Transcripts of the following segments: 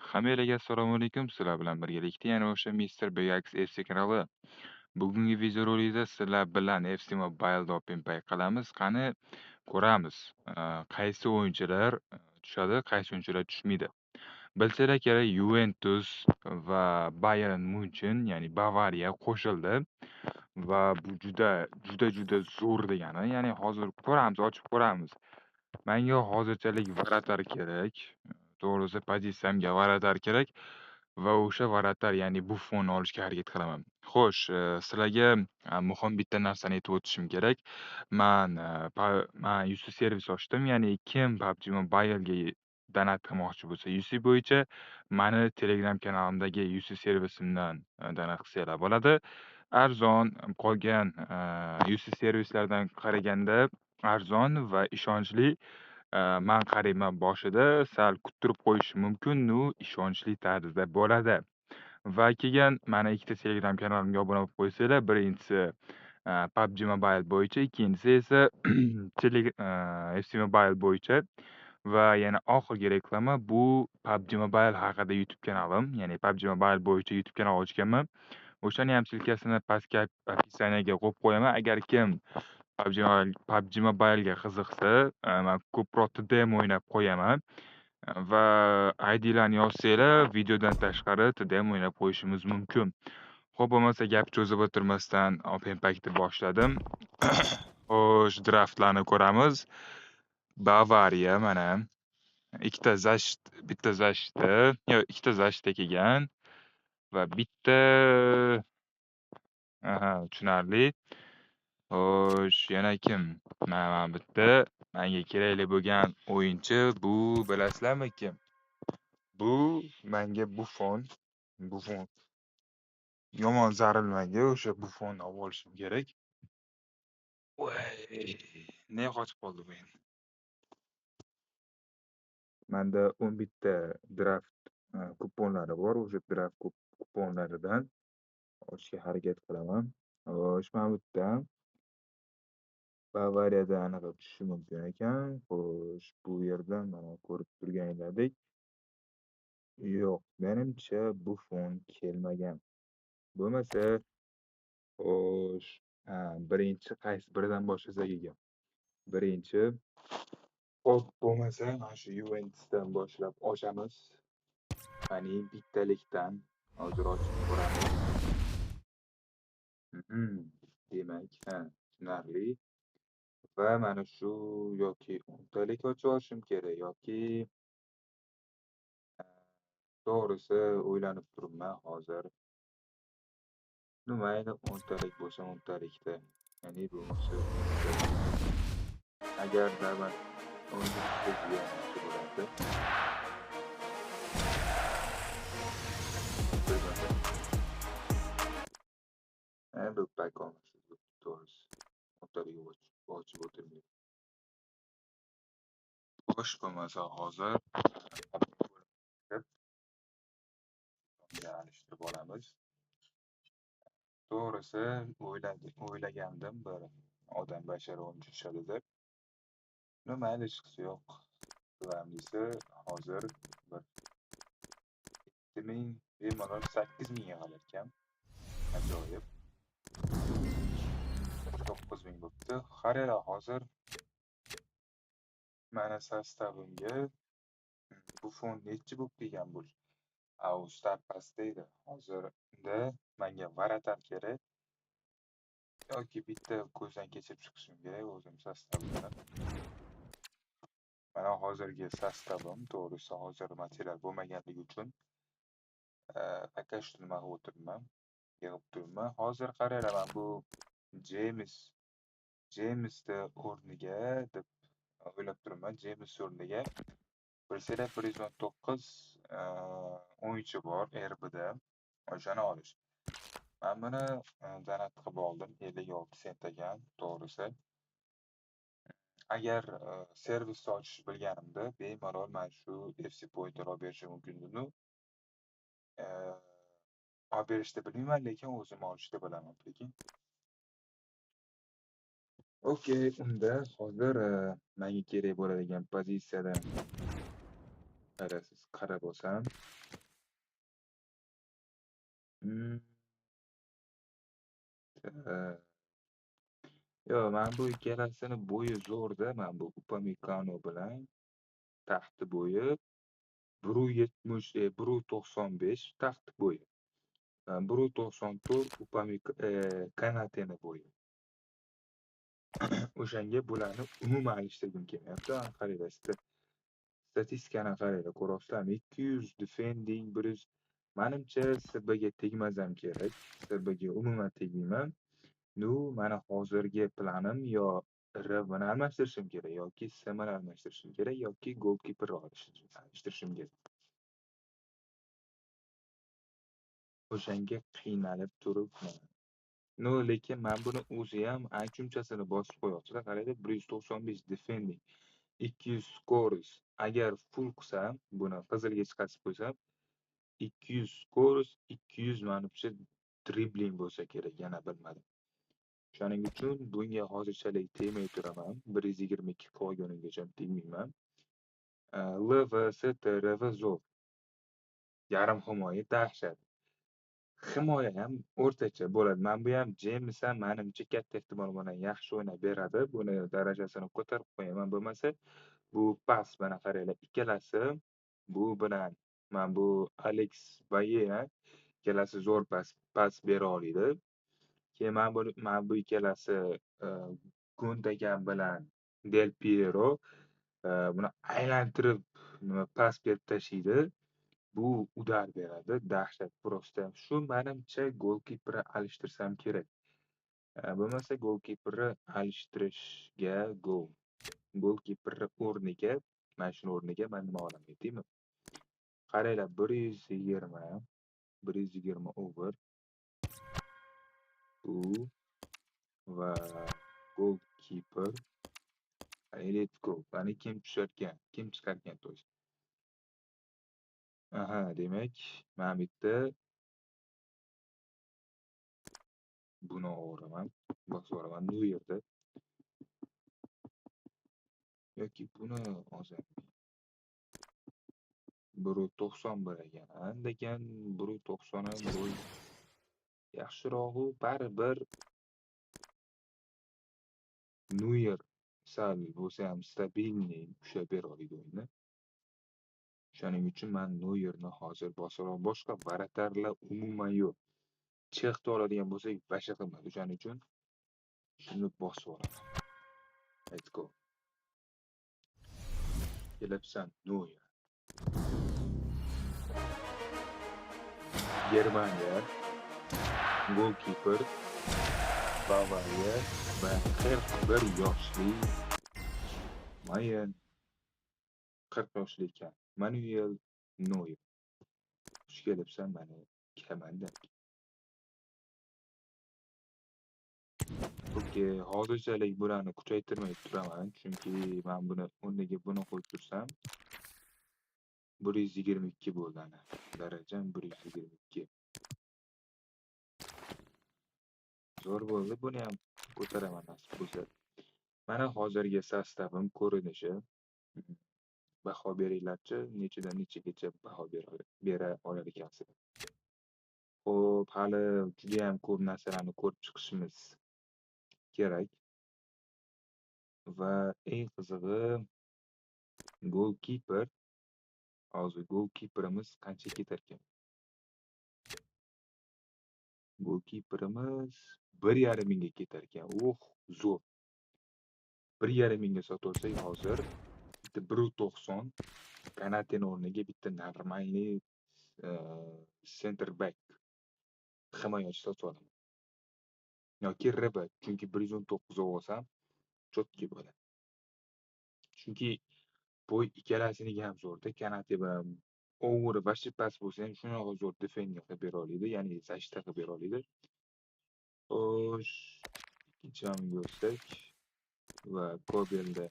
Hammalarga assalomu alaykum. Sizlar bilan birgalikda yana o'sha Mister Bigax FC kanali. Bugungi videorolikda sizlar bilan FC Mobile'da open-pay qilamiz. Qani ko'ramiz, qaysi o'yinchilar tushadi, qaysi o'yinchilar tushmaydi. Bilsanglar kerak, Juventus va Bayern Munchen, ya'ni Bavariya qo'shildi va bu juda zo'r degani. Ya'ni hozir ko'ramiz, ochib ko'ramiz. Menga hozirchalik Varatar kerak. To'g'risi pozitsiyamga Varatar kerak va o'sha Varatar, ya'ni Buffonni olishga harakat qilaman. Xo'sh, sizlarga muhim bitta narsani aytib o'tishim kerak. Man UC servis ochdim. Ya'ni kim PUBG Mobile'ga donat qilmoqchi bo'lsa, UC bo'yicha mani Telegram kanalimdagi UC servisimdan donat qilsanglar bo'ladi. Arzon, qolgan UC servislardan qaraganda arzon va ishonchli. Man qarayman, boshida sal kuttirib qo'yishi mumkin-u, ishonchli tarzda bo'ladi. Va keyin mani ikkita Telegram kanalimga obuna bo'lib qo'ysanglar, birinchisi PUBG Mobile bo'yicha, ikkinchisi esa FC Mobile bo'yicha va yana oxirgi reklama bu PUBG Mobile haqida YouTube kanalim, ya'ni PUBG Mobile bo'yicha YouTube kanal ochganman. O'shani ham silkasini pastga описаниyaga qo'yib qo'yaman. Agar kim PUBG Mobile'ga qiziqsa, man ko'proq TDM o'ynab qo'yaman va ID'larni yozsanglar, videodan tashqari TDM o'ynab qo'yishimiz mumkin. Xo'p, bo'lmasa gap cho'zib o'tirmasdan open pack'ni boshladim. Xo'sh, draftlarni ko'ramiz. Bavariya mana bitta zashti kelgan va bitta tushunarli. Xo'sh, yana kim? Mana bitta menga kerakli bo'lgan o'yinchi bu, bilasizlarmi kim? Bu menga Buffon. Yomon zarilmanga o'sha Buffonni olib olishim kerak. Voy, ne qochib qoldi bu endi. Menda 11 ta draft kuponlari bor. O'sha draft kuponlaridan olishga harakat qilaman. Xo'sh, mana bu yerda Bavariyada anaqa tushishi mumkin ekan. Xo'sh, bu yerda mana ko'rib turganinglardek yo'q, menimcha Buffon kelmagan. Bo'lmasa, xo'sh, birinchi qaysi biridan boshlasak ekan? Birinchi, xo'p, bo'lmasa mana shu Juventusdan boshlab ochamiz. Ya'ni bittalikdan hozir ochib ko'ramiz. Demak, tushunarli. Va mana shu yoki 10 talik ochib olishim kerak yoki to'g'risi o'ylanib turibman hozir. Mayli, 10 talik bo'lsa 10 talikda. Ya'ni bo'lmasa agarda man 10 yaxshi bo'ladi. Bu pakom to'g'risi 10 talik ochib o'tirmayman. Xo'sh, bo'lmasa hozir alishtirib olamiz. To'g'risi o'ylagandim bir odam bashara o'yinchi tushadi deb. Mayli, chiqsa yo'q. Bilamlisi hozir bir 7000 bemalol 8000 ga qolarkan. Ajoyib. 9000 bo'pti. Qaranglar, hozir mana sostavimga Buffon nechi bo'lib kelgan bo'l. Start pastdaydi. Hozirda menga Varatar kerak. Yoki bitta ko'zdan kechirib chiqishim kerak o'zim sostavimdan. Mana hozirgi sostavim, to'g'risi hozir material bo'lmaganligi uchun aka shu nima qilib o'tiribman, yig'ib turibman. Hozir qaranglar, men bu Jamesni o'rniga deb o'ylab turibman. James o'rniga bilsanglar 119 o'yinchi bor RBda. O'shani olish. Men buni donat qilib oldim, 56 sent ekan, to'g'risi. Agar servisni ochishni bilganimda bemalol mana shu FC Point'ni olib berishim mumkin edi. Olib berishni bilmayman, lekin o'zim olishni bilaman. Lekin okey, unda hozir menga kerak bo'ladigan pozitsiyadan qarab olsam, Hmm, ta yo, men bu ikkalasini bo'yi zo'rda, men bu Upamecano bilan taxti bo'yi 1.70, 1.95 taxti bo'yi. 1.94 Kanateni bo'yi. O'shanga bularni umuman alishtirgim kelmayapti. Mana qaranglar, statistikani qaranglar, ko'ryapsizlarmi? 200 defending, 100. Menimcha SBga tegmasam kerak. SBga umuman tegmayman. Nu, mani hozirgi planim yo RBni almashtirishim kerak, yoki SMni almashtirishim kerak, yoki golkiperni alishtirishim kerak. O'shanga qiynalib turibman. No, lekin men buni o'ziyam anchunchasini bosib qo'yapti-da. Qaranglar, 195 defending, 200 scores. Agar full qilsam, buni qizilga chiqarib qo'ysam, 200 scores, 200 menimcha dribling bo'lsa kerak, yana bilmadim. Shuning uchun bunga hozirchalik tegmay turaman. 122 qolgunimgacha tegmayman. LVS, TRV zo'r. Yarim himoya dahshat. Himoya ham o'rtacha bo'ladi. Men bu ham James ham menimcha katta ehtimol bilan yaxshi o'ynab beradi. Buni darajasini ko'tarib qo'yaman. Bo'lmasa bu pas, mana qaranglar, ikkalasi bu bilan men bu Alex Baye ikkalasi zo'r pas bera oladi. Keyin men bu ikkalasi Gundogan bilan Del Piero buni aylantirib nima pas berib tashlaydi. Bu udar beradi, dahshat просто. Shu menimcha golkiperni alishtirsam kerak. Bo'lmasa golkiperni alishtirishga golkiperni o'rniga, mana shuni o'rniga men nima olaman deymi? Qaranglar, 120 over bu va golkiper. Let's go. Qani kim tusharkan? Kim chiqarkan to'g'ri? Aha, demak, men bitta buni olaman. Bosib olaman bu yerda. Yoki buni olsam. 1.91 ekan. Lekin 1.90 ham bo'y yaxshirog'u, baribir Neuer sal bo'lsa ham stabilniy ushlab bera oladi o'yinni. Shuning uchun men Neuerni hozir bosaman. Boshqa varatarlar umuman yo'q. Chexni oladigan bo'lsak, vasha qilmadi. Shuning uchun shuni bosib olaman. Let's go. Kelibsan, Neuer. Germaniya, golkiper, Bavariya va 41 yoshli Mayen 40 yoshli ekan. Manuel Neuer. Xush kelibsan mani komandam. Okey, hozirchalik bularni kuchaytirmay turaman, chunki men buni o'rniga buni qo'yib tursam 122 bo'ldi ana. Darajam 122. Zo'r bo'ldi, buni ham ko'taraman nasib bo'lsa. Mana hozirgi sostavim ko'rinishi. Baho beringlarchi, nechidan nechagacha baho bera olar ekansizlar. Xo'p, hali juda ham ko'p narsalarni ko'rib chiqishimiz kerak. Va eng qizig'i, golkiper. Hozir golkiperimiz qancha ketarkan? Golkiperimiz 1,5 mingga ketarkan. Zo'r. 1,5 mingga sotolsak hozir bitta 1.90 Kanateni o'rniga bitta normalniy center back himoyachi sotib olaman. Yoki RB, chunki 119 olsam chotki bo'ladi. Chunki bo'y ikkalasiniki ham zo'rda. Kanate bilan over vashi pas bo'lsa ham shunaqa zo'r defending qilib bera oladi, ya'ni zashta qilib bera oladi. Xo'sh, ikkinchi o'yinga o'tsak va Kobelda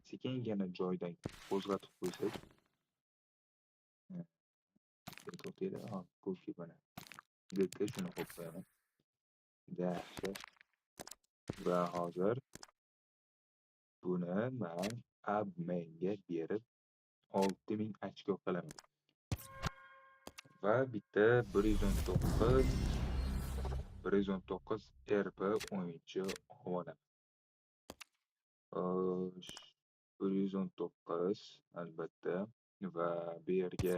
sekingina joydan qo'zg'atib qo'ysak, to'xtaydi. Golkiperni DK shuni qo'yib qo'yaman. Dahshat. Va hozir buni men Abmenga berib 6000 ochko qilaman. hesabga bitta 119 RP o'yinchi olaman. Xo'sh, 119 albatta va bu yerga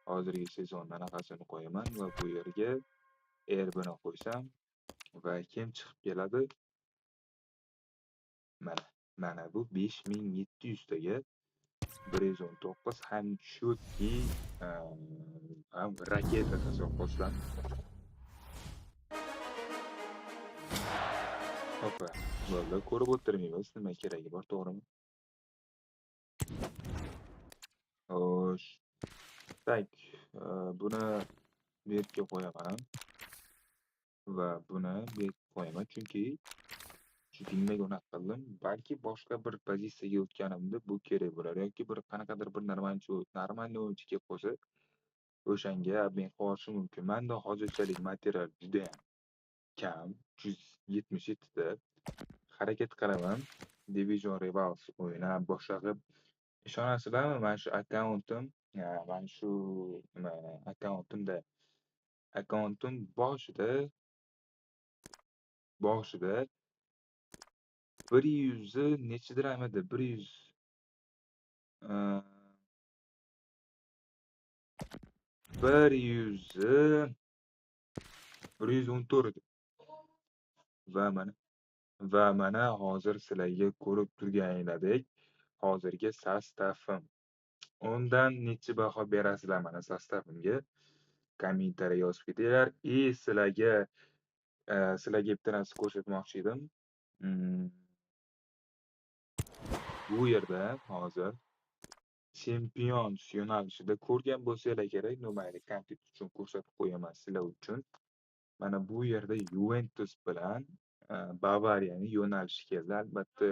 hozirgi sezon anaqasini qo'yaman va bu yerga RBni qo'ysam va kim chiqib keladi? Mana bu 5700 taga 119 ham chotki ham raketa tasoqqusdan. Hoppa, bo'ldi, ko'rib o'tirmaymiz nima keragi bor, to'g'rimi? Xo'sh, tak, buni bu yerga qo'yaman va buni bu yerga qo'yaman, chunki nimaga unaqa qildim? Balki boshqa bir pozitsiyaga o'tganimda bu kerak bo'lar yoki bir qanaqadir bir normalniy o'yinchi kelib qolsa, o'shanga men qilishim mumkin. Menda hozirchalik material judayam kam, 177 ta. Harakat qilaman. Division Rivals o'ynab boshlab, ishonasizlarmi, mana shu akkauntim, mana shu nima akkauntimda akkauntim boshida 100 nechidir amidi 100 114 va mana hozir sizlarga ko'rib turganingizdek hozirgi sostavim. Undan necha baho berasizlar mana sostavimga? Kommentariy yozib ketinglar. Sizlarga bitta narsa ko'rsatmoqchi edim. Bu yerda hozir Champions yo'nalishida ko'rgan bo'lsanglar kerak, mayli kontent uchun ko'rsatib qo'yaman sizlar uchun. Mana bu yerda Juventus bilan Bavariyani yo'nalishi keldi. Albatta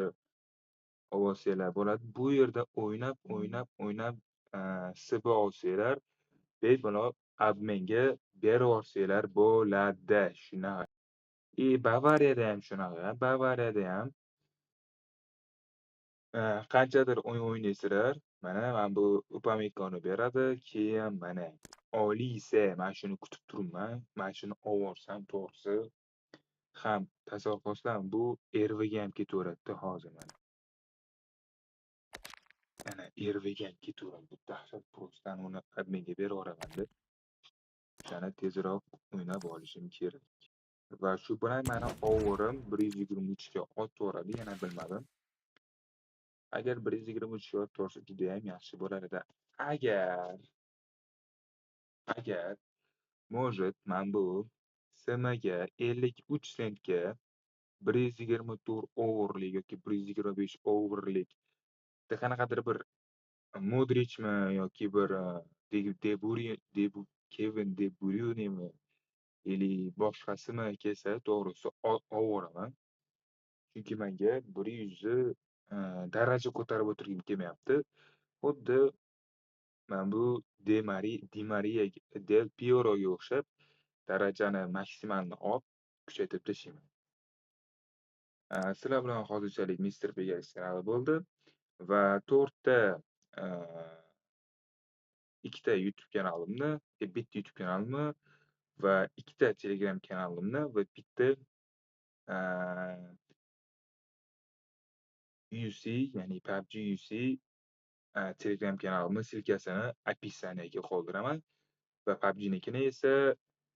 olsanglar bo'ladi. Bu yerda o'ynab SB olsanglar, bemalol obmenga beraversanglar bo'ladi. Shunaqa. Bavariyada ham shunaqa. Bavariyada ham qanchadir o'yin o'ynaysizlar. Mana bu Upamecano beradi, keyin mana Olise, mana shuni kutib turibman. Mana shuni olsam to'g'risi ham tasoqqusdan bu RVga ham ketaveradi hozir mana. Ana RVga ham ketaveradi. Dahshat postdan uni adminga beraveraman-da. O'shani tezroq o'ynab olishim kerak. Va shu bilan meni overim 123 ga ortaveradi, yana bilmadim. Agar 123 ga ortsa juda ham yaxshi bo'lar edi. Agar может men bu SMga 53 sentga 124 overlik yoki 125 overlik qanaqadir bir Modrichmi yoki bir Kevin De Bruyne'mi или boshqasimi kelsa, to'g'risi olveraman. Chunki menga 100 daraja ko'tarib o'tirgim kelmayapti. Xuddi men bu Di Mariyaga, Del Pieroga o'xshab darajani maksimalni olib kuchaytirib tashlayman. Sizlar bilan hozirchalik Mr. Pegax kanali bo'ldi va 4 ta ikkita YouTube kanalimni, bitta YouTube kanalimni va ikkita Telegram kanalimni va bitta UC, ya'ni PUBG UC Telegram kanalimni silkasini описаниyaga qoldiraman va PUBG'nikini esa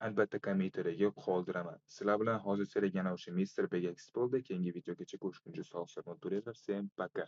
albatta kommentariyaga qoldiraman. Sizlar bilan hozirchalik yana o'sha Mr. Pegax bo'ldi. Keyingi videogacha ko'rishguncha sog' salomat bo'linglar. Всем пока.